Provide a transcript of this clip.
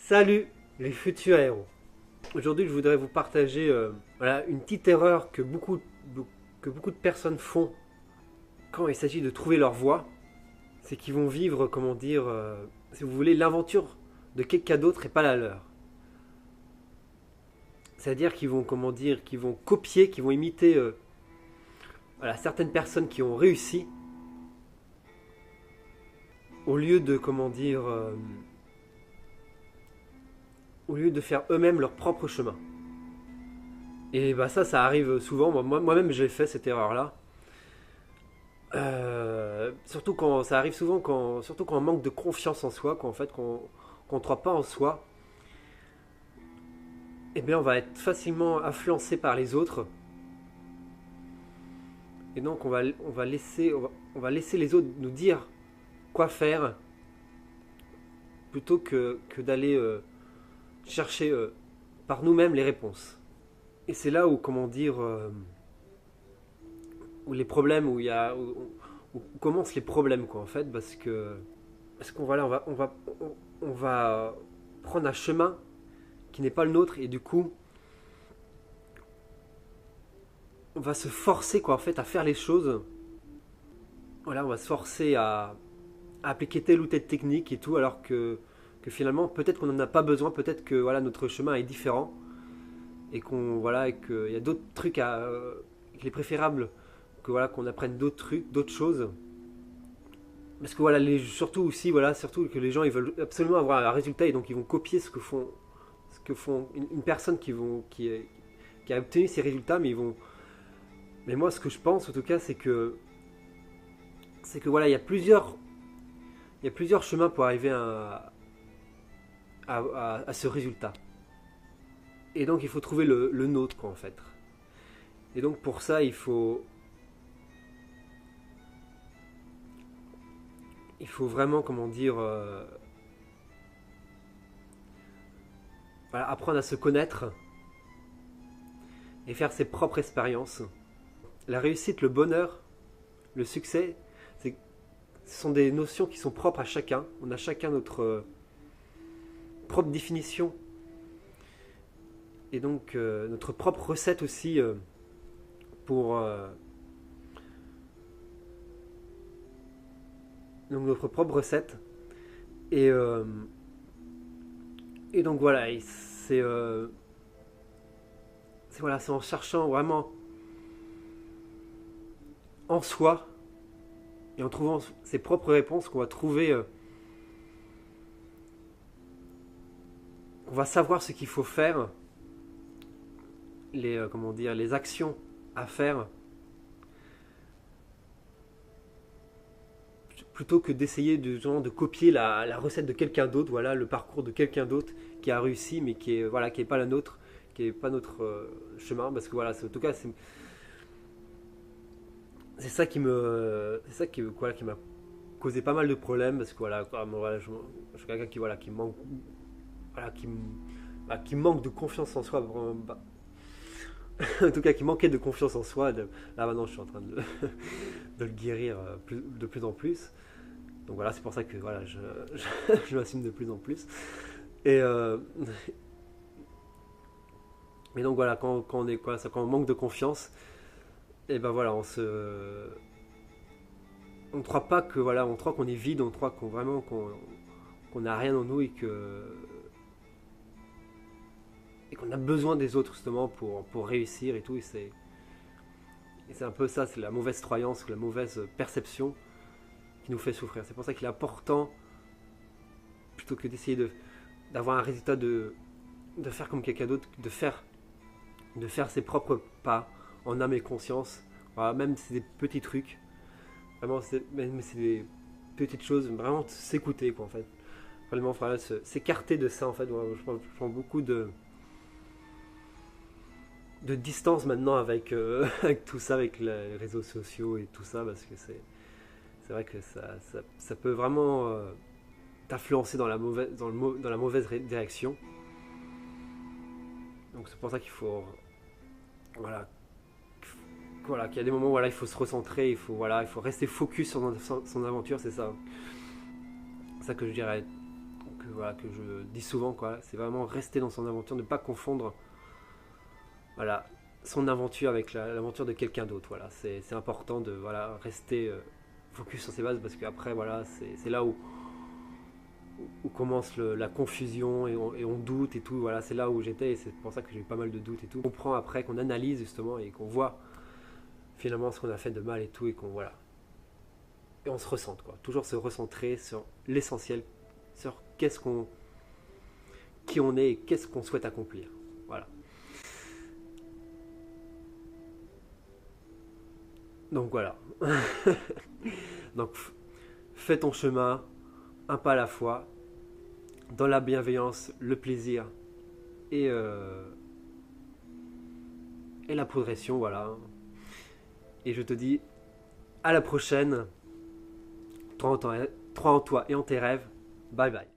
Salut les futurs héros. Aujourd'hui, je voudrais vous partager une petite erreur que beaucoup de personnes font quand il s'agit de trouver leur voie. C'est qu'ils vont vivre, si vous voulez, l'aventure de quelqu'un d'autre et pas la leur. C'est-à-dire qu'ils vont, qu'ils vont copier, qu'ils vont imiter certaines personnes qui ont réussi au lieu de, au lieu de faire eux-mêmes leur propre chemin. Et bah ça arrive souvent. Moi-même, j'ai fait cette erreur-là. Surtout quand ça arrive souvent, surtout quand on manque de confiance en soi, qu'on ne croit pas en soi. Eh bien, on va être facilement influencé par les autres. Et donc, on va laisser les autres nous dire quoi faire plutôt que d'aller chercher par nous-mêmes les réponses. Et c'est là où, où les problèmes, où commencent les problèmes, quoi, en fait, parce qu'on voilà, on va prendre un chemin qui n'est pas le nôtre, et du coup, on va se forcer, quoi, en fait, à faire les choses. Voilà, on va se forcer à appliquer telle ou telle technique et tout, alors que finalement, peut-être qu'on n'en a pas besoin, peut-être que voilà, notre chemin est différent, et et qu'il y a d'autres trucs qu'il est préférable que voilà, qu'on apprenne d'autres trucs, d'autres choses. Parce que voilà, surtout que les gens ils veulent absolument avoir un résultat et donc ils vont copier ce que font une personne qui a obtenu ces résultats, mais moi ce que je pense en tout cas c'est que voilà, il y a plusieurs chemins pour arriver à ce résultat. Et donc il faut trouver le nôtre, quoi, en fait. Et donc pour ça, il faut vraiment, apprendre à se connaître et faire ses propres expériences. La réussite, le bonheur, le succès, ce sont des notions qui sont propres à chacun. On a chacun notre propre définition et donc notre propre recette aussi pour donc notre propre recette et euh, et donc voilà, c'est en cherchant vraiment en soi et en trouvant ses propres réponses qu'on va trouver on va savoir ce qu'il faut faire, les actions à faire, plutôt que d'essayer de copier la recette de quelqu'un d'autre, voilà, le parcours de quelqu'un d'autre qui a réussi, mais qui est pas la nôtre, qui est pas notre chemin, parce que voilà, en tout cas, c'est ça qui m'a causé pas mal de problèmes, parce que je suis quelqu'un qui manque, voilà, qui manque de confiance en soi, en tout cas qui manquait de confiance en soi. Là maintenant, je suis en train de le guérir de plus en plus. Donc voilà, c'est pour ça que voilà, je m'assume de plus en plus. Et, et donc voilà, quand on manque de confiance, et ben voilà, on ne croit pas que voilà, on croit qu'on est vide, on croit qu'on n'a rien en nous et qu'on a besoin des autres justement pour réussir et tout. Et c'est un peu ça, c'est la mauvaise croyance, la mauvaise perception qui nous fait souffrir. C'est pour ça qu'il est important, plutôt que d'essayer d'avoir un résultat, de faire comme quelqu'un d'autre, de faire ses propres pas en âme et conscience. Voilà, même si c'est des petits trucs, vraiment, même si c'est des petites choses, vraiment s'écouter, quoi, en fait. Vraiment, voilà, s'écarter de ça, en fait. Voilà, je prends beaucoup de distance maintenant avec, avec tout ça, avec les réseaux sociaux et tout ça, parce que c'est vrai que ça peut vraiment t'influencer dans dans la mauvaise direction. Donc c'est pour ça qu'il faut, voilà, qu'il y a des moments où voilà, il faut se recentrer, il faut rester focus sur son aventure, c'est ça. C'est ça que je dirais. Que voilà, que je dis souvent, quoi. C'est vraiment rester dans son aventure, ne pas confondre, voilà, son aventure avec l'aventure de quelqu'un d'autre. Voilà, c'est important de, voilà, rester focus sur ses bases, parce qu'après, voilà, c'est là où commence la confusion et on doute et tout. Voilà, c'est là où j'étais et c'est pour ça que j'ai eu pas mal de doutes et tout. On comprend après, qu'on analyse justement et qu'on voit finalement ce qu'on a fait de mal et tout, et qu'on, voilà, et on se ressente, quoi. Toujours se recentrer sur l'essentiel, sur qui on est et qu'est-ce qu'on souhaite accomplir. Voilà. Donc voilà. Donc fais ton chemin, un pas à la fois, dans la bienveillance, le plaisir et, euh, et la progression, voilà. Et je te dis à la prochaine. Crois en toi et en tes rêves. Bye bye.